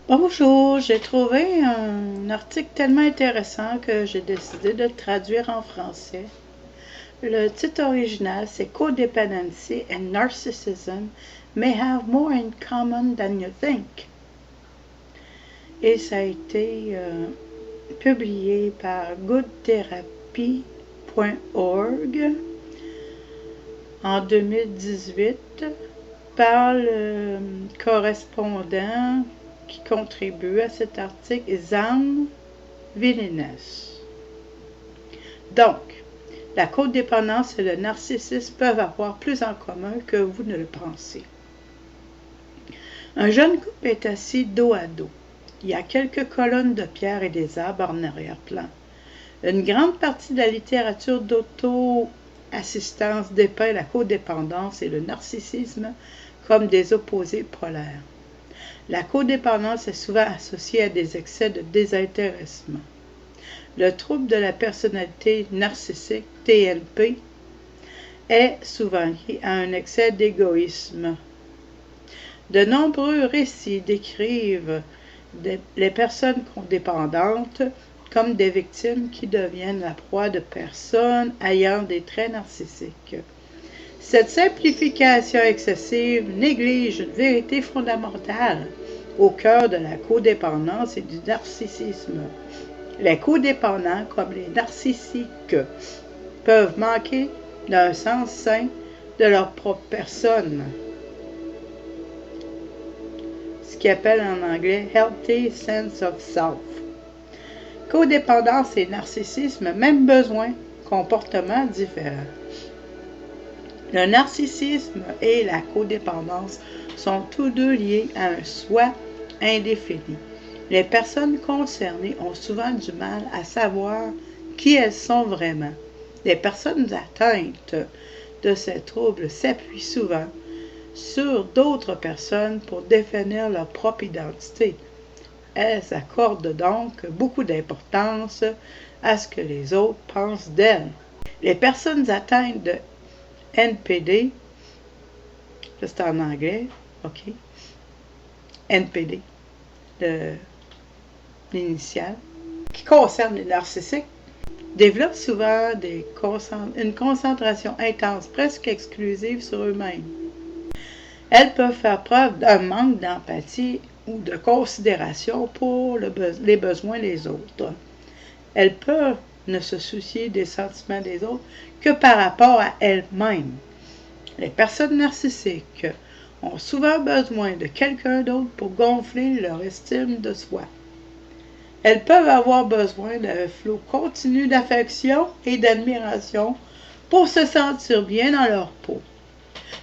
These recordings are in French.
Bonjour, j'ai trouvé un article tellement intéressant que j'ai décidé de le traduire en français. Le titre original, c'est Codependency and Narcissism may have more in common than you think. Et ça a été publié par goodtherapy.org en 2018 par le correspondant qui contribue à cet article, Zan Vilines. Donc, la codépendance et le narcissisme peuvent avoir plus en commun que vous ne le pensez. Un jeune couple est assis dos à dos. Il y a quelques colonnes de pierre et des arbres en arrière-plan. Une grande partie de la littérature d'auto-assistance dépeint la codépendance et le narcissisme comme des opposés polaires. La codépendance est souvent associée à des excès de désintéressement. Le trouble de la personnalité narcissique, TNP, est souvent lié à un excès d'égoïsme. De nombreux récits décrivent les personnes codépendantes comme des victimes qui deviennent la proie de personnes ayant des traits narcissiques. Cette simplification excessive néglige une vérité fondamentale au cœur de la codépendance et du narcissisme. Les codépendants, comme les narcissiques, peuvent manquer d'un sens sain de leur propre personne, ce qu'ils appellent en anglais « healthy sense of self ». Codépendance et narcissisme, même besoin, comportements différents. Le narcissisme et la codépendance sont tous deux liés à un soi indéfini. Les personnes concernées ont souvent du mal à savoir qui elles sont vraiment. Les personnes atteintes de ces troubles s'appuient souvent sur d'autres personnes pour définir leur propre identité. Elles accordent donc beaucoup d'importance à ce que les autres pensent d'elles. Les personnes atteintes de NPD, c'est en anglais, ok, NPD, l'initiale, qui concerne les narcissiques, développent souvent une concentration intense, presque exclusive sur eux-mêmes. Elles peuvent faire preuve d'un manque d'empathie ou de considération pour les besoins des autres. Elles peuvent ne se soucier des sentiments des autres que par rapport à elles-mêmes. Les personnes narcissiques ont souvent besoin de quelqu'un d'autre pour gonfler leur estime de soi. Elles peuvent avoir besoin d'un flot continu d'affection et d'admiration pour se sentir bien dans leur peau.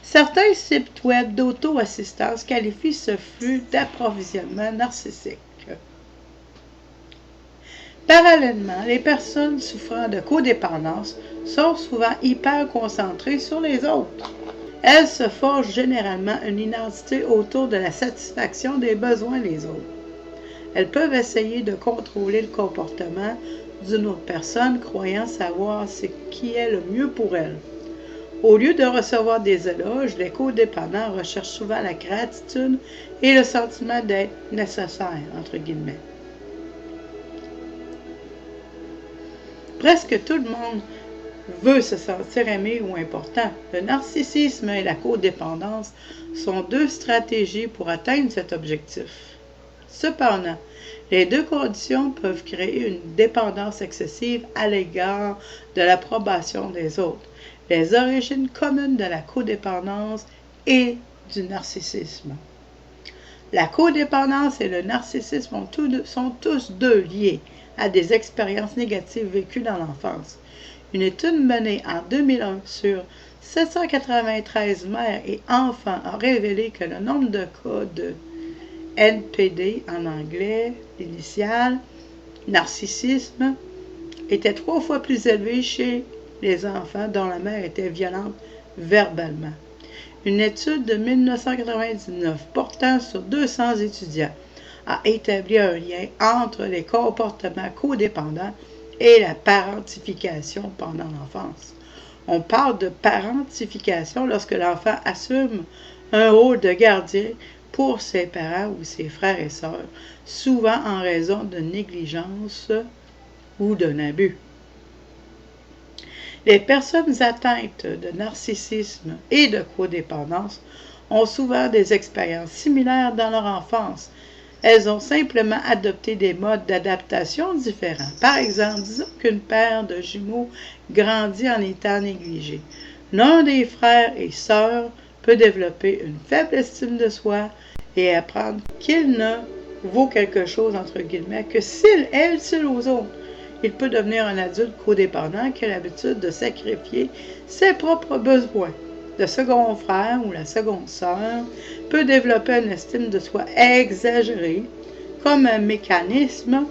Certains sites web d'auto-assistance qualifient ce flux d'approvisionnement narcissique. Parallèlement, les personnes souffrant de codépendance sont souvent hyper concentrées sur les autres. Elles se forgent généralement une identité autour de la satisfaction des besoins des autres. Elles peuvent essayer de contrôler le comportement d'une autre personne, croyant savoir ce qui est le mieux pour elle. Au lieu de recevoir des éloges, les codépendants recherchent souvent la gratitude et le sentiment d'être nécessaire, entre guillemets. Presque tout le monde veut se sentir aimé ou important. Le narcissisme et la codépendance sont deux stratégies pour atteindre cet objectif. Cependant, les deux conditions peuvent créer une dépendance excessive à l'égard de l'approbation des autres. Les origines communes de la codépendance et du narcissisme. La codépendance et le narcissisme sont tous deux liés à des expériences négatives vécues dans l'enfance. Une étude menée en 2001 sur 793 mères et enfants a révélé que le nombre de cas de NPD, en anglais, l'initiale, narcissisme, était 3 fois plus élevé chez les enfants dont la mère était violente verbalement. Une étude de 1999 portant sur 200 étudiants a établi un lien entre les comportements codépendants et la parentification pendant l'enfance. On parle de parentification lorsque l'enfant assume un rôle de gardien pour ses parents ou ses frères et sœurs, souvent en raison de négligence ou d'un abus. Les personnes atteintes de narcissisme et de codépendance ont souvent des expériences similaires dans leur enfance. Elles ont simplement adopté des modes d'adaptation différents. Par exemple, disons qu'une paire de jumeaux grandit en étant négligée. L'un des frères et sœurs peut développer une faible estime de soi et apprendre qu'il ne vaut quelque chose, entre guillemets, que s'il est utile aux autres. Il peut devenir un adulte codépendant qui a l'habitude de sacrifier ses propres besoins. Le second frère ou la seconde sœur peut développer une estime de soi exagérée comme un mécanisme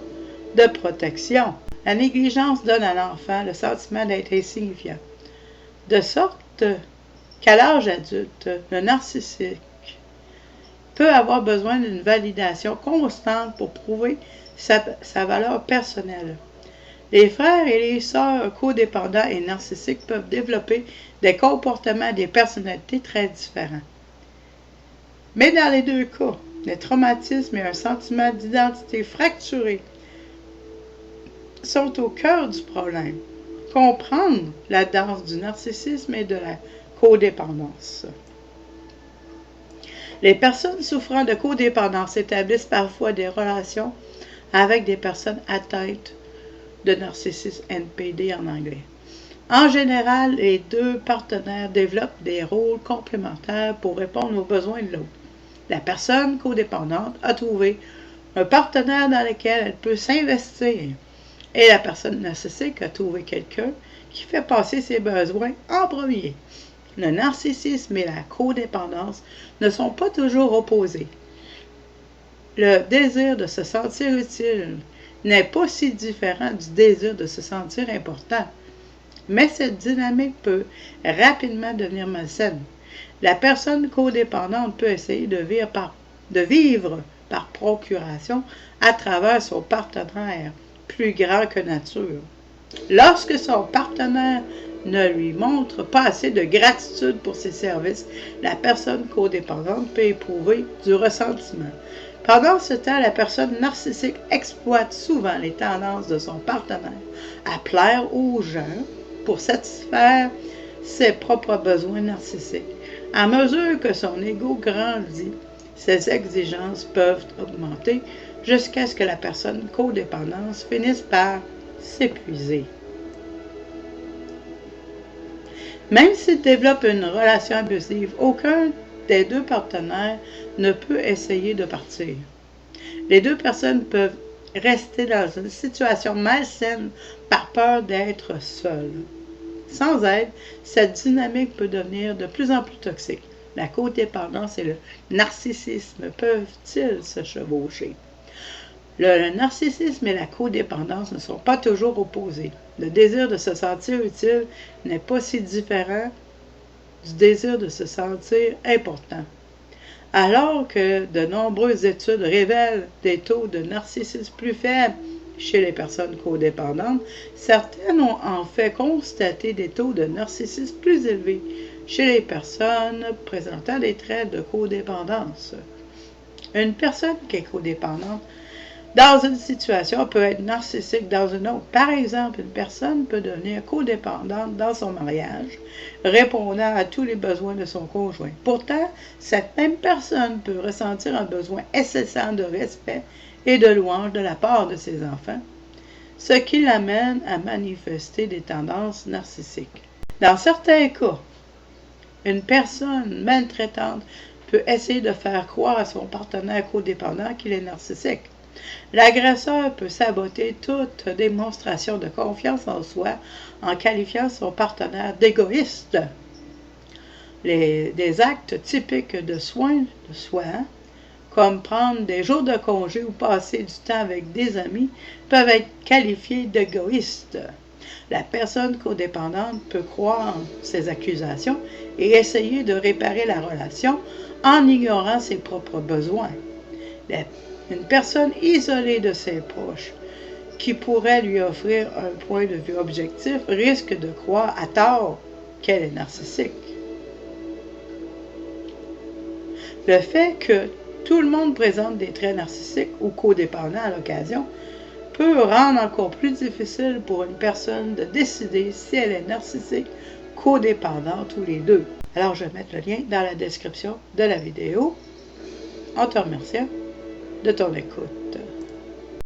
de protection. La négligence donne à l'enfant le sentiment d'être insignifiant. De sorte qu'à l'âge adulte, le narcissique peut avoir besoin d'une validation constante pour prouver sa valeur personnelle. Les frères et les sœurs codépendants et narcissiques peuvent développer des comportements et des personnalités très différents. Mais dans les deux cas, les traumatismes et un sentiment d'identité fracturé sont au cœur du problème. Comprendre la danse du narcissisme et de la codépendance. Les personnes souffrant de codépendance établissent parfois des relations avec des personnes atteintes de narcissisme NPD en anglais. En général, les deux partenaires développent des rôles complémentaires pour répondre aux besoins de l'autre. La personne codépendante a trouvé un partenaire dans lequel elle peut s'investir et la personne narcissique a trouvé quelqu'un qui fait passer ses besoins en premier. Le narcissisme et la codépendance ne sont pas toujours opposés. Le désir de se sentir utile n'est pas si différent du désir de se sentir important, mais cette dynamique peut rapidement devenir malsaine. La personne codépendante peut essayer de vivre par procuration à travers son partenaire, plus grand que nature. Lorsque son partenaire ne lui montre pas assez de gratitude pour ses services, la personne codépendante peut éprouver du ressentiment. Pendant ce temps, la personne narcissique exploite souvent les tendances de son partenaire à plaire aux gens pour satisfaire ses propres besoins narcissiques. À mesure que son ego grandit, ses exigences peuvent augmenter jusqu'à ce que la personne codépendante finisse par s'épuiser. Même s'il développe une relation abusive, aucun des deux partenaires ne peut essayer de partir. Les deux personnes peuvent rester dans une situation malsaine par peur d'être seules. Sans aide, cette dynamique peut devenir de plus en plus toxique. La codépendance et le narcissisme peuvent-ils se chevaucher? Le narcissisme et la codépendance ne sont pas toujours opposés. Le désir de se sentir utile n'est pas si différent du désir de se sentir important. Alors que de nombreuses études révèlent des taux de narcissisme plus faibles chez les personnes codépendantes, certaines ont en fait constaté des taux de narcissisme plus élevés chez les personnes présentant des traits de codépendance. Une personne qui est codépendante dans une situation peut être narcissique dans une autre. Par exemple, une personne peut devenir codépendante dans son mariage, répondant à tous les besoins de son conjoint. Pourtant, cette même personne peut ressentir un besoin incessant de respect et de louange de la part de ses enfants, ce qui l'amène à manifester des tendances narcissiques. Dans certains cas, une personne maltraitante peut essayer de faire croire à son partenaire codépendant qu'il est narcissique. L'agresseur peut saboter toute démonstration de confiance en soi en qualifiant son partenaire d'égoïste. Des actes typiques de soins de soi, comme prendre des jours de congé ou passer du temps avec des amis, peuvent être qualifiés d'égoïstes. La personne codépendante peut croire en ces accusations et essayer de réparer la relation en ignorant ses propres besoins. Une personne isolée de ses proches, qui pourrait lui offrir un point de vue objectif, risque de croire à tort qu'elle est narcissique. Le fait que tout le monde présente des traits narcissiques ou codépendants à l'occasion, peut rendre encore plus difficile pour une personne de décider si elle est narcissique, codépendante ou les deux. Alors, je vais mettre le lien dans la description de la vidéo en te remerciant de ton écoute.